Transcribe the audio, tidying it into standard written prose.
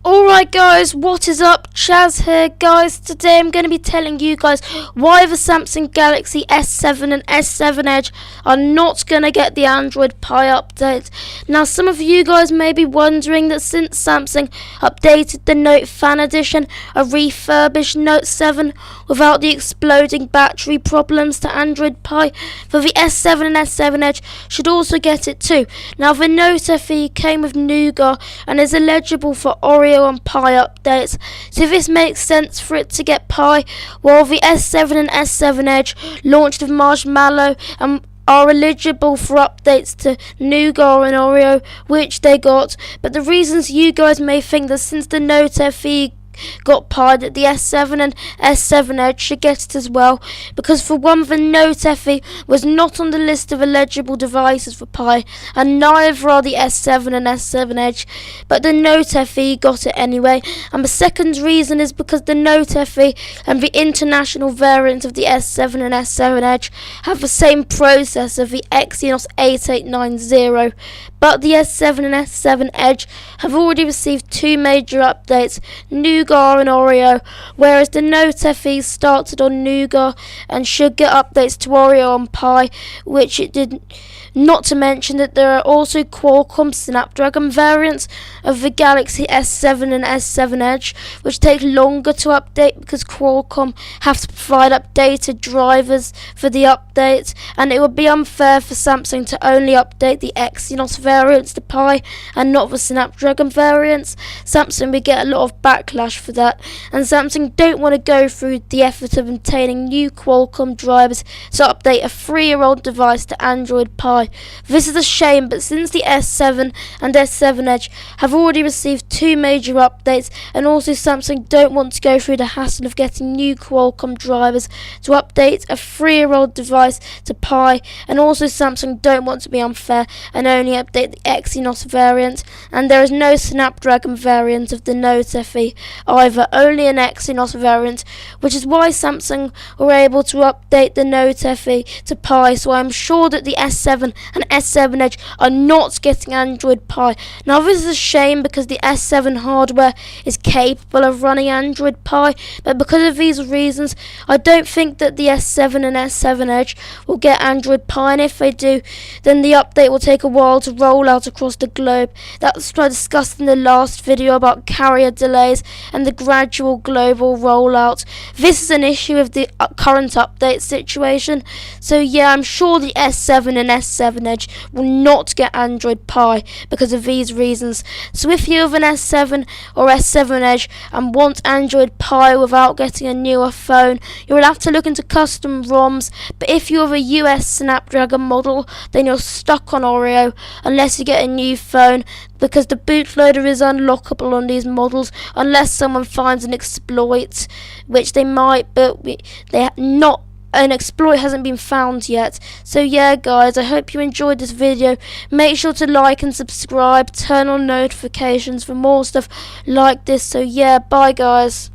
Alright guys, what is up? Chaz here guys. Today I'm going to be telling you guys why the Samsung Galaxy S7 and S7 Edge are not going to get the Android Pie update. Now some of you guys may be wondering that since Samsung updated the Note Fan Edition, a refurbished Note 7 without the exploding battery problems to Android Pie, for the S7 and S7 Edge should also get it too. Now the Note FE came with Nougat and is eligible for Oreo and Pie updates, so this makes sense for it to get Pie, while the S7 and S7 Edge launched with Marshmallow and are eligible for updates to Nougat and Oreo, which they got. But the reasons you guys may think that since the Note FE got Pie that the S7 and S7 Edge should get it as well, because for one, the Note FE was not on the list of eligible devices for Pie, and neither are the S7 and S7 Edge, but the Note FE got it anyway. And the second reason is because the Note FE and the international variant of the S7 and S7 Edge have the same processor, the Exynos 8890, but the S7 and S7 Edge have already received two major updates, Nougat and Oreo, whereas the Note FE started on Nougat and should get updates to Oreo and Pie, which it didn't. Not to mention that there are also Qualcomm Snapdragon variants of the Galaxy S7 and S7 Edge, which take longer to update because Qualcomm have to provide updated drivers for the updates, and it would be unfair for Samsung to only update the Exynos variants to Pie and not the Snapdragon variants. Samsung would get a lot of backlash for that, and Samsung don't want to go through the effort of obtaining new Qualcomm drivers to update a 3-year-old device to Android Pie. This is a shame, but since the S7 and S7 Edge have already received two major updates, and also Samsung don't want to go through the hassle of getting new Qualcomm drivers to update a 3-year-old device to Pie, and also Samsung don't want to be unfair and only update the Exynos variant, and there is no Snapdragon variant of the Note FE either, only an Exynos variant, which is why Samsung were able to update the Note FE to Pie, so I'm sure that the S7 and S7 Edge are not getting Android Pie. Now this is a shame because the S7 hardware is capable of running Android Pie, but because of these reasons I don't think that the S7 and S7 Edge will get Android Pie, and if they do, then the update will take a while to roll out across the globe. That's what I discussed in the last video about carrier delays and the gradual global rollout. This is an issue of the current update situation, so yeah, I'm sure the S7 and S7 Edge will not get Android Pie because of these reasons. So if you have an S7 or S7 Edge and want Android Pie without getting a newer phone, you will have to look into custom ROMs, but if you have a US Snapdragon model, then you're stuck on Oreo unless you get a new phone, because the bootloader is unlockable on these models unless someone finds an exploit, which they might, but an exploit hasn't been found yet. So yeah guys, I hope you enjoyed this video. Make sure to like and subscribe, turn on notifications for more stuff like this. So yeah, bye guys.